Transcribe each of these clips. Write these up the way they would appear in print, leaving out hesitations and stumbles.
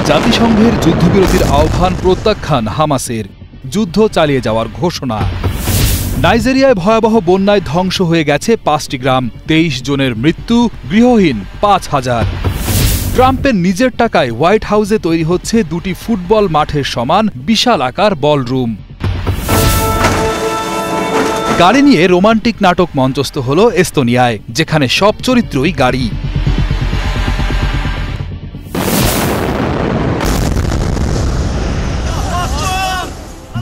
জাতিসংঘের যুদ্ধবিরতির আহ্বান প্রত্যাখ্যান হামাসের, যুদ্ধ চালিয়ে যাওয়ার ঘোষণা। নাইজেরিয়ায় ভয়াবহ বন্যায় ধ্বংস হয়ে গেছে 5টি গ্রাম, 23 জনের মৃত্যু, গৃহহীন 5,000। ট্রাম্পের নিজের টাকায় হোয়াইট হাউসে তৈরি হচ্ছে 2টি ফুটবল মাঠের সমান বিশাল আকার বলরুম। গাড়ি নিয়ে রোমান্টিক নাটক মঞ্চস্থ হল এস্তোনিয়ায়, যেখানে সব চরিত্রই গাড়ি।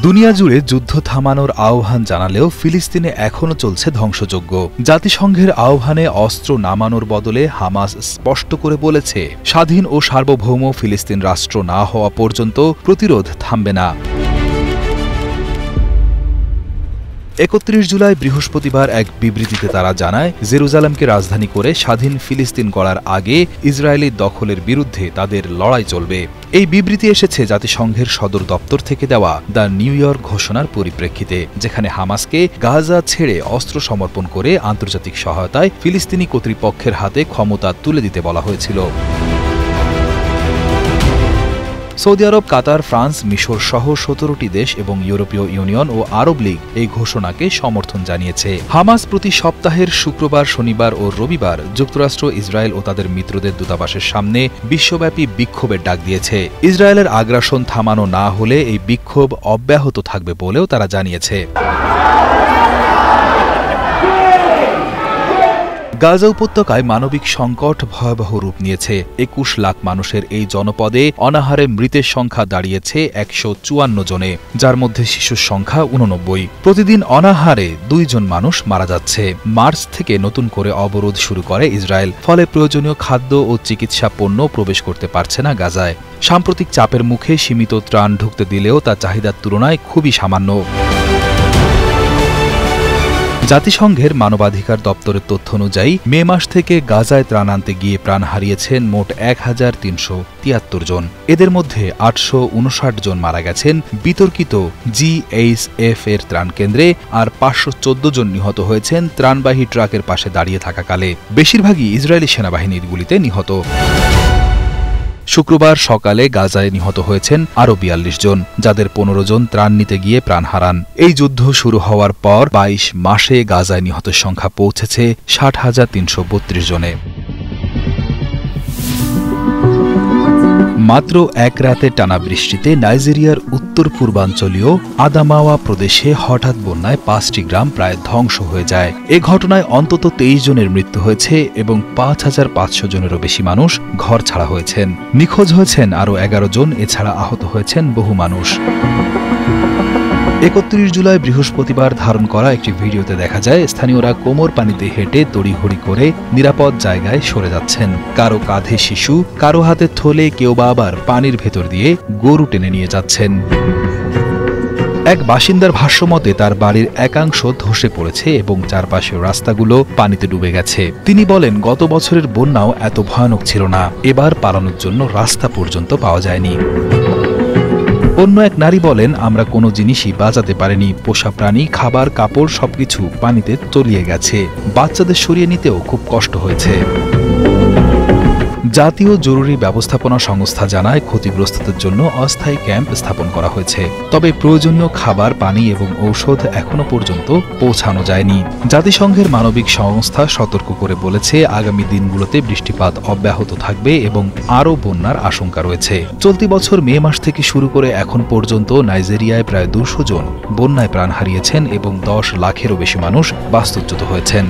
দুনিয়া জুড়ে যুদ্ধ থামানোর আহ্বান জানালেও ফিলিস্তিনে এখনও চলছে ধ্বংসযজ্ঞ। জাতিসংঘের আহ্বানে অস্ত্র নামানোর বদলে হামাস স্পষ্ট করে বলেছে, স্বাধীন ও সার্বভৌম ফিলিস্তিন রাষ্ট্র না হওয়া পর্যন্ত প্রতিরোধ থামবে না। 31 জুলাই বৃহস্পতিবার এক বিবৃতিতে তারা জানায়, জেরুজালেমকে রাজধানী করে স্বাধীন ফিলিস্তিন গড়ার আগে ইসরায়েলি দখলের বিরুদ্ধে তাদের লড়াই চলবে। এই বিবৃতি এসেছে জাতিসংঘের সদর দপ্তর থেকে দেওয়া দ্য নিউ ইয়র্ক ঘোষণার পরিপ্রেক্ষিতে, যেখানে হামাসকে গাজা ছেড়ে অস্ত্র সমর্পণ করে আন্তর্জাতিক সহায়তায় ফিলিস্তিনি কর্তৃপক্ষের হাতে ক্ষমতা তুলে দিতে বলা হয়েছিল। সৌদি আরব, কাতার, ফ্রান্স, মিশর সহ 17টি দেশ এবং ইউরোপীয় ইউনিয়ন ও আরব লীগ এই ঘোষণাকে সমর্থন জানিয়েছে। হামাস প্রতি সপ্তাহের শুক্রবার, শনিবার ও রবিবার যুক্তরাষ্ট্র, ইসরায়েল ও তাদের মিত্রদের দূতাবাসের সামনে বিশ্বব্যাপী বিক্ষোভের ডাক দিয়েছে। ইসরায়েলের আগ্রাসন থামানো না হলে এই বিক্ষোভ অব্যাহত থাকবে বলেও তারা জানিয়েছে। গাজা উপত্যকায় মানবিক সংকট ভয়াবহ রূপ নিয়েছে। 21 লাখ মানুষের এই জনপদে অনাহারে মৃতের সংখ্যা দাঁড়িয়েছে 154 জনে, যার মধ্যে শিশুর সংখ্যা 89। প্রতিদিন অনাহারে 2 জন মানুষ মারা যাচ্ছে। মার্চ থেকে নতুন করে অবরোধ শুরু করে ইসরায়েল, ফলে প্রয়োজনীয় খাদ্য ও চিকিৎসা পণ্য প্রবেশ করতে পারছে না গাজায়। সাম্প্রতিক চাপের মুখে সীমিত ত্রাণ ঢুকতে দিলেও তা চাহিদার তুলনায় খুবই সামান্য। জাতিসংঘের মানবাধিকার দপ্তরের তথ্য অনুযায়ী মে মাস থেকে গাজায় ত্রাণ আনতে গিয়ে প্রাণ হারিয়েছেন মোট 1373 জন। এদের মধ্যে 859 জন মারা গেছেন বিতর্কিত GHF এর ত্রাণ কেন্দ্রে, আর 514 জন নিহত হয়েছেন ত্রাণবাহী ট্রাকের পাশে দাঁড়িয়ে থাকাকালে। বেশিরভাগই ইসরায়েলি সেনাবাহিনীর গুলিতে নিহত। শুক্রবার সকালে গাজায় নিহত হয়েছেন আরও 42 জন, যাদের 15 জন ত্রাণ নিতে গিয়ে প্রাণ হারান। এই যুদ্ধ শুরু হওয়ার পর 22 মাসে গাজায় নিহতের সংখ্যা পৌঁছেছে 60,332 জনে। মাত্র এক রাতে টানা বৃষ্টিতে নাইজেরিয়ার উত্তর পূর্বাঞ্চলীয় আদামাওয়া প্রদেশে হঠাৎ বন্যায় 5টি গ্রাম প্রায় ধ্বংস হয়ে যায়। এ ঘটনায় অন্তত 23 জনের মৃত্যু হয়েছে এবং 5,500 জনেরও বেশি মানুষ ঘর ছাড়া হয়েছেন। নিখোঁজ হয়েছেন আরও 11 জন, এছাড়া আহত হয়েছেন বহু মানুষ। 31 জুলাই বৃহস্পতিবার ধারণ করা একটি ভিডিওতে দেখা যায়, স্থানীয়রা কোমর পানিতে হেঁটে তড়িঘড়ি করে নিরাপদ জায়গায় সরে যাচ্ছেন। কারো কাঁধে শিশু, কারো হাতে থলে, কেউ বা আবার পানির ভেতর দিয়ে গরু টেনে নিয়ে যাচ্ছেন। এক বাসিন্দার ভাষ্যমতে তার বাড়ির একাংশ ধসে পড়েছে এবং চারপাশের রাস্তাগুলো পানিতে ডুবে গেছে। তিনি বলেন, গত বছরের বন্যাও এত ভয়ানক ছিল না, এবার পালানোর জন্য রাস্তা পর্যন্ত পাওয়া যায়নি। অন্য এক নারী বলেন, আমরা কোনো জিনিসই বাঁচাতে পারিনি, পোষা প্রাণী, খাবার, কাপড় সবকিছু পানিতে তলিয়ে গেছে। বাচ্চাদের সরিয়ে নিতেও খুব কষ্ট হয়েছে। জাতীয় জরুরি ব্যবস্থাপনা সংস্থা জানায়, ক্ষতিগ্রস্তদের জন্য অস্থায়ী ক্যাম্প স্থাপন করা হয়েছে, তবে প্রয়োজনীয় খাবার, পানি এবং ঔষধ এখনো পর্যন্ত পৌঁছানো যায়নি। জাতিসংঘের মানবিক সংস্থা সতর্ক করে বলেছে, আগামী দিনগুলোতে বৃষ্টিপাত অব্যাহত থাকবে এবং আরও বন্যার আশঙ্কা রয়েছে। চলতি বছর মে মাস থেকে শুরু করে এখন পর্যন্ত নাইজেরিয়ায় প্রায় 200 জন বন্যায় প্রাণ হারিয়েছেন এবং 10 লাখেরও বেশি মানুষ বাস্তুচ্যুত হয়েছেন।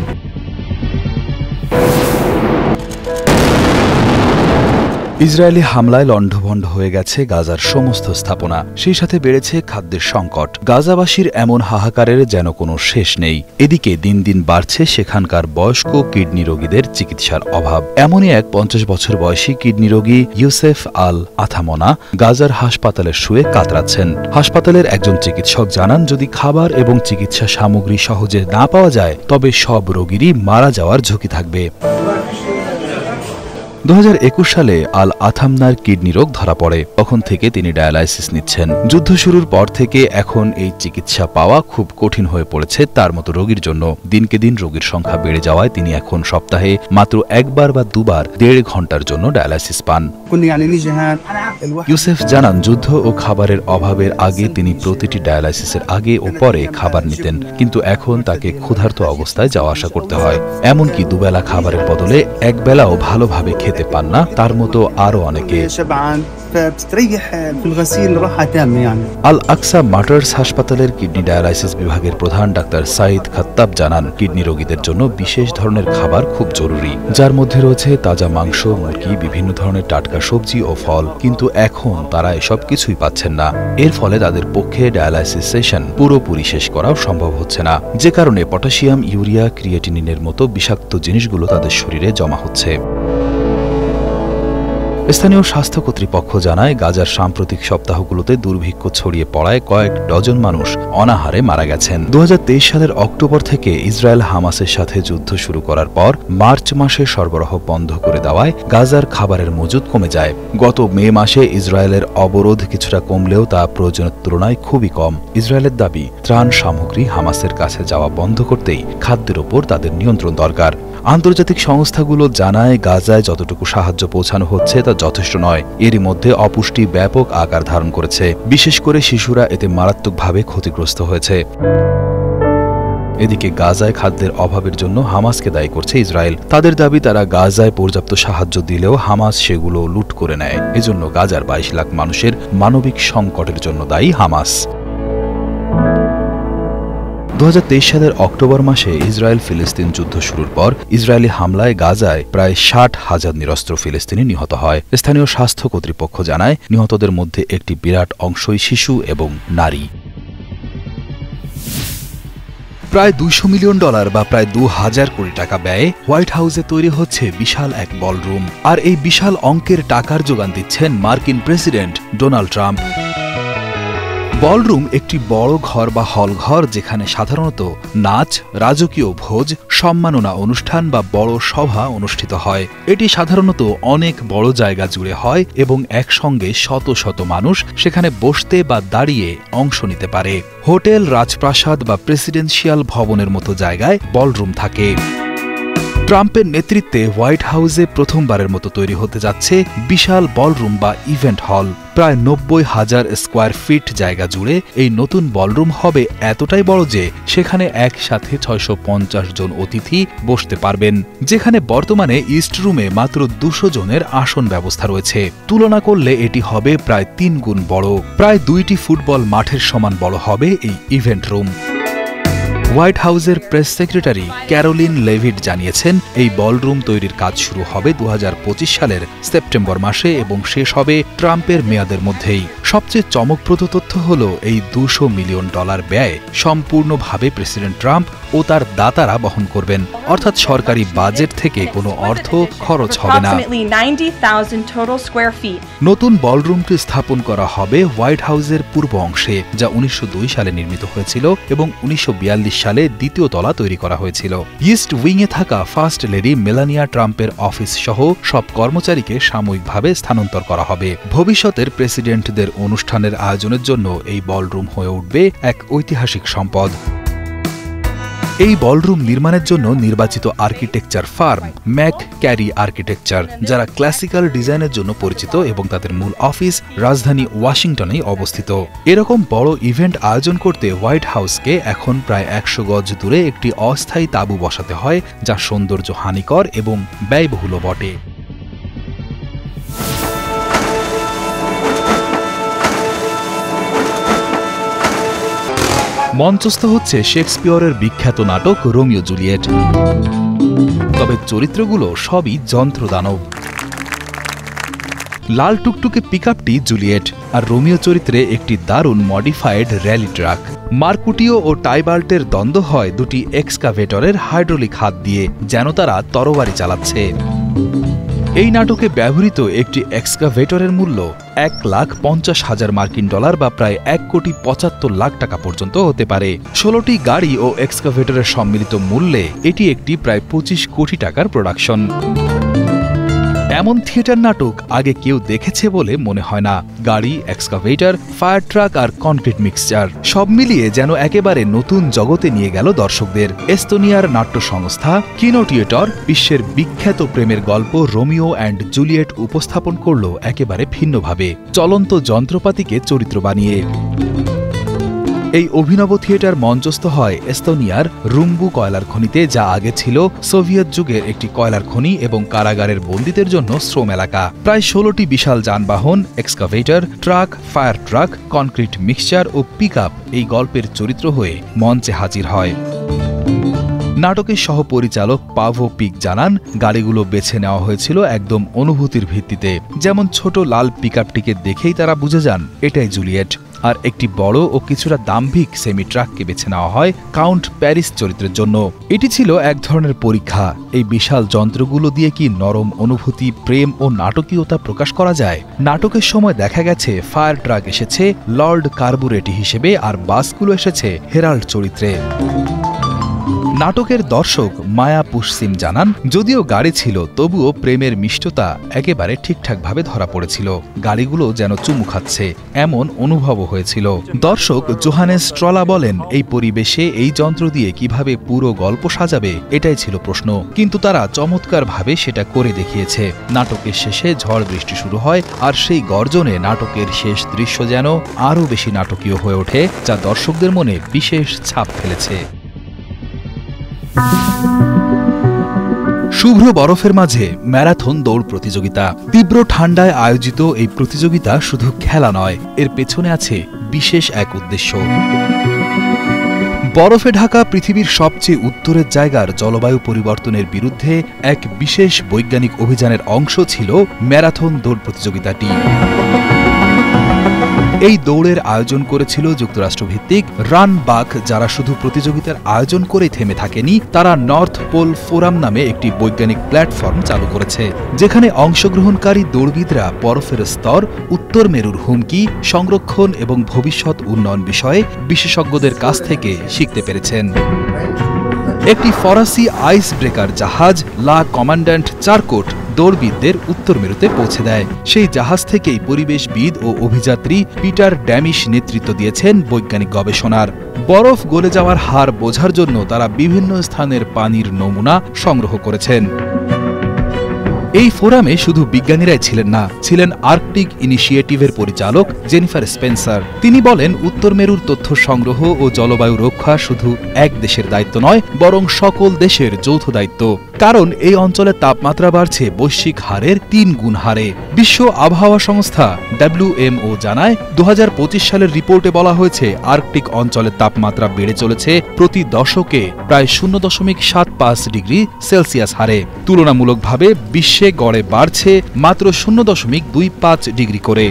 ইসরায়েলি হামলায় লণ্ডভণ্ড হয়ে গেছে গাজার সমস্ত স্থাপনা, সেই সাথে বেড়েছে খাদ্যের সংকট। গাজাবাসীর এমন হাহাকারের যেন কোনো শেষ নেই। এদিকে দিন দিন বাড়ছে সেখানকার বয়স্ক কিডনি রোগীদের চিকিৎসার অভাব। এমনই এক 50 বছর বয়সী কিডনি রোগী ইউসেফ আল আথামনা গাজার হাসপাতালে শুয়ে কাতরাচ্ছেন। হাসপাতালের একজন চিকিৎসক জানান, যদি খাবার এবং চিকিৎসা সামগ্রী সহজে না পাওয়া যায় তবে সব রোগীরই মারা যাওয়ার ঝুঁকি থাকবে। 2021 সালে আল আথামনার কিডনি রোগ ধরা পড়ে। তখন থেকে তিনি ডায়ালাইসিস নিচ্ছেন। যুদ্ধ শুরুর পর থেকে এখন এই চিকিৎসা পাওয়া খুব কঠিন হয়ে পড়েছে তার মতো রোগীর জন্য। দিনকে দিন রোগীর সংখ্যা বেড়ে যাওয়ায় তিনি এখন সপ্তাহে মাত্র একবার বা দুবার 1.5 ঘন্টার জন্য ডায়ালাইসিস পান। ইউসেফ জানান, যুদ্ধ ও খাবারের অভাবের আগে তিনি প্রতিটি ডায়ালাইসিসের আগে ও পরে খাবার নিতেন, কিন্তু এখন তাকে ক্ষুধার্ত অবস্থায় যাওয়া আসা করতে হয়। এমনকি দুবেলা খাবারের বদলে একবেলাও ভালোভাবে খেতে পান না তার মতো আরো অনেকে। আল আকসা মার্টার্স হাসপাতালের কিডনি ডায়ালাইসিস বিভাগের প্রধান ডাক্তার সাইদ খাত্তাব জানান, কিডনি রোগীদের জন্য বিশেষ ধরনের খাবার খুব জরুরি, যার মধ্যে রয়েছে তাজা মাংস, মুরগি, বিভিন্ন ধরনের টাটকা সবজি ও ফল। কিন্তু এখন তারা এসব কিছুই পাচ্ছেন না। এর ফলে তাদের পক্ষে ডায়ালাইসিস সেশন পুরোপুরি শেষ করাও সম্ভব হচ্ছে না, যে কারণে পটাশিয়াম, ইউরিয়া, ক্রিয়েটিনিনের মতো বিষাক্ত জিনিসগুলো তাদের শরীরে জমা হচ্ছে। স্থানীয় স্বাস্থ্য কর্তৃপক্ষ জানায়, গাজার সাম্প্রতিক সপ্তাহগুলোতে দুর্ভিক্ষ ছড়িয়ে পড়ায় কয়েক ডজন মানুষ অনাহারে মারা গেছেন। 2023 সালের অক্টোবর থেকে ইসরায়েল হামাসের সাথে যুদ্ধ শুরু করার পর মার্চ মাসে সরবরাহ বন্ধ করে দেওয়ায় গাজার খাবারের মজুদ কমে যায়। গত মে মাসে ইসরায়েলের অবরোধ কিছুটা কমলেও তা প্রয়োজনের তুলনায় খুবই কম। ইসরায়েলের দাবি, ত্রাণ সামগ্রী হামাসের কাছে যাওয়া বন্ধ করতেই খাদ্যের ওপর তাদের নিয়ন্ত্রণ দরকার। আন্তর্জাতিক সংস্থাগুলো জানায়, গাজায় যতটুকু সাহায্য পৌঁছানো হচ্ছে তা যথেষ্ট নয়। এরই মধ্যে অপুষ্টি ব্যাপক আকার ধারণ করেছে, বিশেষ করে শিশুরা এতে মারাত্মকভাবে ক্ষতিগ্রস্ত হয়েছে। এদিকে গাজায় খাদ্যের অভাবের জন্য হামাসকে দায়ী করছে ইসরায়েল। তাদের দাবি, তারা গাজায় পর্যাপ্ত সাহায্য দিলেও হামাস সেগুলো লুট করে নেয়। এজন্য গাজার 22 লাখ মানুষের মানবিক সংকটের জন্য দায়ী হামাস। 2023 সালের অক্টোবর মাসে ইসরায়েল ফিলিস্তিন যুদ্ধ শুরুর পর ইসরায়েলি হামলায় গাজায় প্রায় 60,000 নিরস্ত্র ফিলিস্তিনি নিহত হয়। স্থানীয় স্বাস্থ্য কর্তৃপক্ষ জানায়, নিহতদের মধ্যে একটি বিরাট অংশই শিশু এবং নারী। প্রায় $200 মিলিয়ন বা প্রায় 2000 কোটি টাকা ব্যয়ে হোয়াইট হাউসে তৈরি হচ্ছে বিশাল এক বলরুম। আর এই বিশাল অঙ্কের টাকার যোগান দিচ্ছেন মার্কিন প্রেসিডেন্ট ডোনাল্ড ট্রাম্প। বলরুম একটি বড় ঘর বা হল ঘর, যেখানে সাধারণত নাচ, রাজকীয় ভোজ, সম্মাননা অনুষ্ঠান বা বড় সভা অনুষ্ঠিত হয়। এটি সাধারণত অনেক বড় জায়গা জুড়ে হয় এবং একসঙ্গে শত শত মানুষ সেখানে বসতে বা দাঁড়িয়ে অংশ নিতে পারে। হোটেল, রাজপ্রাসাদ বা প্রেসিডেন্সিয়াল ভবনের মতো জায়গায় বলরুম থাকে। ট্রাম্পের নেতৃত্বে হোয়াইট হাউসে প্রথমবারের মতো তৈরি হতে যাচ্ছে বিশাল বলরুম বা ইভেন্ট হল। প্রায় 90,000 স্কোয়ার ফিট জায়গা জুড়ে এই নতুন বলরুম হবে এতটাই বড় যে সেখানে একসাথে 650 জন অতিথি বসতে পারবেন, যেখানে বর্তমানে ইস্ট রুমে মাত্র 200 জনের আসন ব্যবস্থা রয়েছে। তুলনা করলে এটি হবে প্রায় 3 গুণ বড়। প্রায় 2টি ফুটবল মাঠের সমান বড় হবে এই ইভেন্ট রুম। হোয়াইট হাউসের প্রেস সেক্রেটারি ক্যারোলিন লেভিট জানিয়েছেন, এই বলরুম তৈরির কাজ শুরু হবে 2025 সালের সেপ্টেম্বর মাসে এবং শেষ হবে ট্রাম্পের মেয়াদের মধ্যেই। সবচেয়ে চমকপ্রদ তথ্য হল, এই $200 মিলিয়ন ব্যয় সম্পূর্ণভাবে প্রেসিডেন্ট ট্রাম্প ও তার দাতারা বহন করবেন, অর্থাৎ সরকারি বাজেট থেকে কোনো অর্থ খরচ হবে না। নতুন বলরুমটি স্থাপন করা হবে হোয়াইট হাউসের পূর্ব অংশে, যা 1902 সালে নির্মিত হয়েছিল এবং 1942 সালে দ্বিতীয় তলা তৈরি করা হয়েছিল। ইস্ট উইংয়ে থাকা ফার্স্ট লেডি মেলানিয়া ট্রাম্পের অফিস সহ সব কর্মচারীকে সাময়িকভাবে স্থানান্তর করা হবে। ভবিষ্যতের প্রেসিডেন্টদের অনুষ্ঠানের আয়োজনের জন্য এই বলরুম হয়ে উঠবে এক ঐতিহাসিক সম্পদ। এই বলরুম নির্মাণের জন্য নির্বাচিত architecture farm Mac carry architecture, যারা ক্লাসিক্যাল ডিজাইনের জন্য পরিচিত এবং তাদের মূল অফিস রাজধানী ওয়াশিংটনে অবস্থিত। এরকম বড় ইভেন্ট আয়োজন করতে হোয়াইট হাউসকে এখন প্রায় 100 গজ দূরে একটি অস্থায়ী তাঁবু বসাতে হয়, যা সৌন্দর্য হানিকর এবং ব্যয়বহুল বটে। মঞ্চস্থ হচ্ছে শেক্সপিয়রের বিখ্যাত নাটক রোমিও জুলিয়েট। তবে চরিত্রগুলো সবই যন্ত্রদানব। লাল টুকটুকে পিকআপটি জুলিয়েট, আর রোমিও চরিত্রে একটি দারুণ মডিফাইড র্যালি ট্রাক। মার্কুটিও ও টাইবাল্টের দ্বন্দ্ব হয় দুটি এক্সকাভেটরের হাইড্রোলিক হাত দিয়ে, যেন তারা তরবারি চালাচ্ছে। এই নাটকে ব্যবহৃত একটি এক্সকাভেটরের মূল্য $1,50,000 মার্কিন বা প্রায় $1,75,00,000 টাকা পর্যন্ত হতে পারে। 16টি গাড়ি ও এক্সকাভেটরের সম্মিলিত মূল্যে এটি একটি প্রায় $25 কোটি টাকার প্রোডাকশন। এমন থিয়েটার নাটক আগে কেউ দেখেছে বলে মনে হয় না। গাড়ি, এক্সকাভেটর, ফায়ার ট্রাক আর কনক্রিট মিক্সচার সব মিলিয়ে যেন একেবারে নতুন জগতে নিয়ে গেল দর্শকদের। এস্তোনিয়ার নাট্য সংস্থা কিনোটিয়েটর বিশ্বের বিখ্যাত প্রেমের গল্প রোমিও অ্যান্ড জুলিয়েট উপস্থাপন করল একেবারে ভিন্নভাবে, চলন্ত যন্ত্রপাতিকে চরিত্র বানিয়ে। এই অভিনব থিয়েটার মঞ্চস্থ হয় এস্তোনিয়ার রুম্বু কয়লার খনিতে, যা আগে ছিল সোভিয়েত যুগের একটি কয়লার খনি এবং কারাগারের বন্দীদের জন্য শ্রম এলাকা। প্রায় 16টি বিশাল যানবাহন, excavator, truck, fire truck, concrete mixture ও পিকআপ এই গল্পের চরিত্র হয়ে মঞ্চে হাজির হয়। নাটকের সহপরিচালক পাভো পিক জানান, গাড়িগুলো বেছে নেওয়া হয়েছিল একদম অনুভূতির ভিত্তিতে। যেমন ছোট লাল পিকআপটিকে দেখেই তারা বুঝে যান এটাই জুলিয়েট, আর একটি বড় ও কিছুটা দাম্ভিক সেমি ট্রাককে বেছে নেওয়া হয় কাউন্ট প্যারিস চরিত্রের জন্য। এটি ছিল এক ধরনের পরীক্ষা, এই বিশাল যন্ত্রগুলো দিয়ে কি নরম অনুভূতি, প্রেম ও নাটকীয়তা প্রকাশ করা যায়। নাটকের সময় দেখা গেছে ফায়ার ট্রাক এসেছে লর্ড কার্বুরেটি হিসেবে, আর বাসগুলো এসেছে হেরাল্ড চরিত্রে। নাটকের দর্শক মায়া পুষ্সিম জানান, যদিও গাড়ি ছিল তবুও প্রেমের মিষ্টতা একেবারে ঠিকঠাকভাবে ধরা পড়েছিল। গাড়িগুলো যেন চুমু খাচ্ছে এমন অনুভবও হয়েছিল। দর্শক জোহানেস স্ট্রলা বলেন, এই পরিবেশে এই যন্ত্র দিয়ে কিভাবে পুরো গল্প সাজাবে এটাই ছিল প্রশ্ন, কিন্তু তারা চমৎকারভাবে সেটা করে দেখিয়েছে। নাটকের শেষে ঝড় বৃষ্টি শুরু হয়, আর সেই গর্জনে নাটকের শেষ দৃশ্য যেন আরও বেশি নাটকীয় হয়ে ওঠে, যা দর্শকদের মনে বিশেষ ছাপ ফেলেছে। শুভ্র বরফের মাঝে ম্যারাথন দৌড় প্রতিযোগিতা। তীব্র ঠান্ডায় আয়োজিত এই প্রতিযোগিতা শুধু খেলা নয়, এর পেছনে আছে বিশেষ এক উদ্দেশ্য। বরফে ঢাকা পৃথিবীর সবচেয়ে উত্তরের জায়গার জলবায়ু পরিবর্তনের বিরুদ্ধে এক বিশেষ বৈজ্ঞানিক অভিযানের অংশ ছিল ম্যারাথন দৌড় প্রতিযোগিতাটি। এই দৌড়ের আয়োজন করেছিল যুক্তরাষ্ট্রভিত্তিক রান বাক, যারা শুধু প্রতিযোগিতার আয়োজন করেই থেমে থাকেনি, তারা নর্থ পোল ফোরাম নামে একটি বৈজ্ঞানিক প্ল্যাটফর্ম চালু করেছে, যেখানে অংশগ্রহণকারী দৌড়বিদরা বরফের স্তর, উত্তর মেরুর হুমকি, সংরক্ষণ এবং ভবিষ্যৎ উন্নয়ন বিষয়ে বিশেষজ্ঞদের কাছ থেকে শিখতে পেরেছেন। একটি ফরাসি আইস ব্রেকার জাহাজ লা কমান্ড্যান্ট চারকোট দৌড়বিদদের উত্তর মেরুতে পৌঁছে দেয়। সেই জাহাজ থেকেই পরিবেশবিদ ও অভিযাত্রী পিটার ড্যামিশ নেতৃত্ব দিয়েছেন বৈজ্ঞানিক গবেষণার। বরফ গলে যাওয়ার হার বোঝার জন্য তারা বিভিন্ন স্থানের পানির নমুনা সংগ্রহ করেছেন। এই ফোরামে শুধু বিজ্ঞানীরাই ছিলেন না, ছিলেন আর্কটিক ইনিশিয়েটিভের পরিচালক জেনিফার স্পেন্সার। তিনি বলেন, উত্তর মেরুর তথ্য সংগ্রহ ও জলবায়ু রক্ষা শুধু এক দেশের দায়িত্ব নয়, বরং সকল দেশের যৌথ দায়িত্ব। কারণ এই অঞ্চলের তাপমাত্রা বাড়ছে বৈশ্বিক হারের 3 গুণ হারে। বিশ্ব আবহাওয়া সংস্থা WMO জানায়, 2025 সালের রিপোর্টে বলা হয়েছে আর্কটিক অঞ্চলের তাপমাত্রা বেড়ে চলেছে প্রতি দশকে প্রায় 0.75 ডিগ্রি সেলসিয়াস হারে। তুলনামূলকভাবে বিশ্বে গড়ে বাড়ছে মাত্র 0.25 ডিগ্রি করে।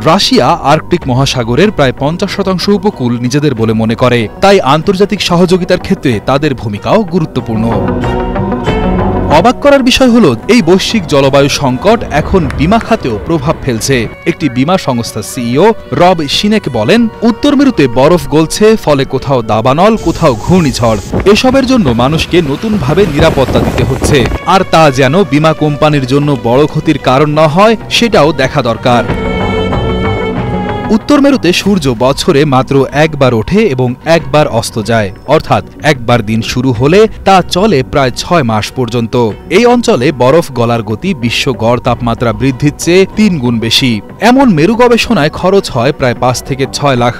রাশিয়া আর্কটিক মহাসাগরের প্রায় 50% উপকূল নিজেদের বলে মনে করে, তাই আন্তর্জাতিক সহযোগিতার ক্ষেত্রে তাদের ভূমিকাও গুরুত্বপূর্ণ। অবাক করার বিষয় হল, এই বৈশ্বিক জলবায়ু সংকট এখন বীমা খাতেও প্রভাব ফেলছে। একটি বীমা সংস্থার সিইও রব শিনেক বলেন, উত্তর মেরুতে বরফ গলছে, ফলে কোথাও দাবানল, কোথাও ঘূর্ণিঝড়। এসবের জন্য মানুষকে নতুনভাবে নিরাপত্তা দিতে হচ্ছে, আর তা যেন বীমা কোম্পানির জন্য বড় ক্ষতির কারণ না হয় সেটাও দেখা দরকার। উত্তর মেরুতে সূর্য বছরে মাত্র একবার ওঠে এবং একবার অস্ত যায়, অর্থাৎ একবার দিন শুরু হলে তা চলে প্রায় 6 মাস পর্যন্ত। এই অঞ্চলে বরফ গলার গতি বিশ্ব গড় তাপমাত্রা বৃদ্ধির চেয়ে 3 গুণ বেশি। এমন মেরু গবেষণায় খরচ হয় প্রায় $5 থেকে 6 লাখ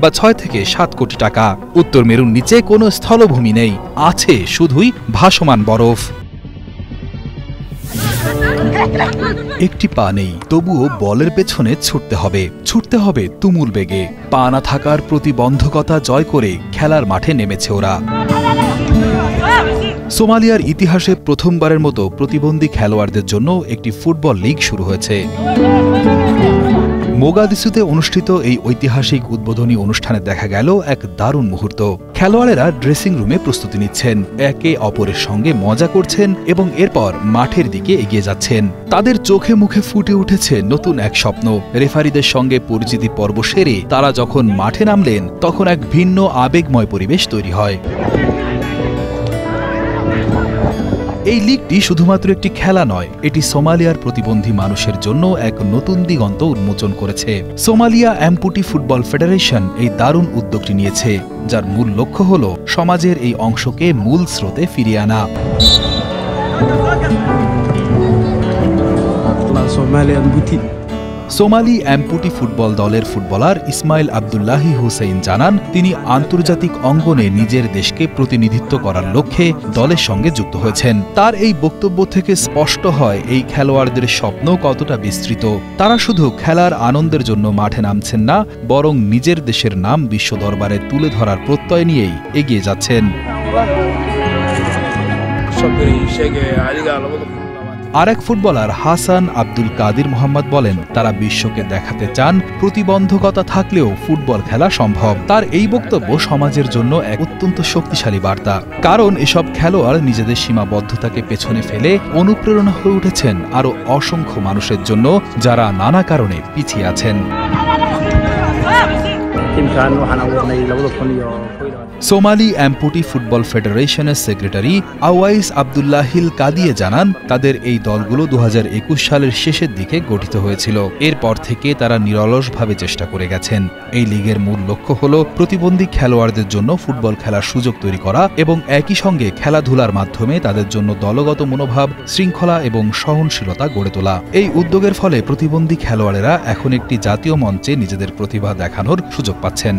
বা 6 থেকে 7 কোটি টাকা। উত্তর মেরুর নিচে কোনো স্থলভূমি নেই, আছে শুধুই ভাসমান বরফ। একটি পা নেই, তবুও বলের পেছনে ছুটতে হবে তুমুল বেগে। পা না থাকার প্রতিবন্ধকতা জয় করে খেলার মাঠে নেমেছে ওরা। সোমালিয়ার ইতিহাসে প্রথমবারের মতো প্রতিবন্ধী খেলোয়াড়দের জন্য একটি ফুটবল লিগ শুরু হয়েছে। মোগাদিসুতে অনুষ্ঠিত এই ঐতিহাসিক উদ্বোধনী অনুষ্ঠানে দেখা গেল এক দারুণ মুহূর্ত। খেলোয়াড়েরা ড্রেসিং রুমে প্রস্তুতি নিচ্ছেন, একে অপরের সঙ্গে মজা করছেন এবং এরপর মাঠের দিকে এগিয়ে যাচ্ছেন। তাদের চোখে মুখে ফুটে উঠেছে নতুন এক স্বপ্ন। রেফারিদের সঙ্গে পরিচিতি পর্ব সেরে তারা যখন মাঠে নামলেন, তখন এক ভিন্ন আবেগময় পরিবেশ তৈরি হয়। এই লিগটি শুধুমাত্র একটি খেলা নয়, এটি সোমালিয়ার প্রতিবন্ধী মানুষের জন্য এক নতুন দিগন্ত উন্মোচন করেছে। সোমালিয়া অ্যাম্পুটি ফুটবল ফেডারেশন এই দারুণ উদ্যোগটি নিয়েছে, যার মূল লক্ষ্য হল সমাজের এই অংশকে মূল স্রোতে ফিরিয়ে আনা। সোমালি অ্যাম্পুটি ফুটবল দলের ফুটবলার ইসমাইল আব্দুল্লাহি হুসেইন জানান, তিনি আন্তর্জাতিক অঙ্গনে নিজের দেশকে প্রতিনিধিত্ব করার লক্ষ্যে দলের সঙ্গে যুক্ত হয়েছেন। তার এই বক্তব্য থেকে স্পষ্ট হয় এই খেলোয়াড়দের স্বপ্ন কতটা বিস্তৃত। তারা শুধু খেলার আনন্দের জন্য মাঠে নামছেন না, বরং নিজের দেশের নাম বিশ্ব দরবারে তুলে ধরার প্রত্যয় নিয়েই এগিয়ে যাচ্ছেন। আরেক ফুটবলার হাসান আব্দুল কাদির মোহাম্মদ বলেন, তারা বিশ্বকে দেখাতে চান প্রতিবন্ধকতা থাকলেও ফুটবল খেলা সম্ভব। তার এই বক্তব্য সমাজের জন্য এক অত্যন্ত শক্তিশালী বার্তা, কারণ এসব খেলোয়াড় নিজেদের সীমাবদ্ধতাকে পেছনে ফেলে অনুপ্রেরণা হয়ে উঠেছেন আরও অসংখ্য মানুষের জন্য যারা নানা কারণে পিছিয়ে আছেন। সোমালি অ্যাম্পুটি ফুটবল ফেডারেশনের সেক্রেটারি আওয়াইস আব্দুল্লাহিল কাদিয়ে জানান, তাদের এই দলগুলো 2021 সালের শেষের দিকে গঠিত হয়েছিল। এরপর থেকে তারা নিরলসভাবে চেষ্টা করে গেছেন। এই লিগের মূল লক্ষ্য হল প্রতিবন্ধী খেলোয়াড়দের জন্য ফুটবল খেলার সুযোগ তৈরি করা এবং একই সঙ্গে খেলাধুলার মাধ্যমে তাদের জন্য দলগত মনোভাব, শৃঙ্খলা এবং সহনশীলতা গড়ে তোলা। এই উদ্যোগের ফলে প্রতিবন্ধী খেলোয়াড়েরা এখন একটি জাতীয় মঞ্চে নিজেদের প্রতিভা দেখানোর সুযোগ পাচ্ছেন।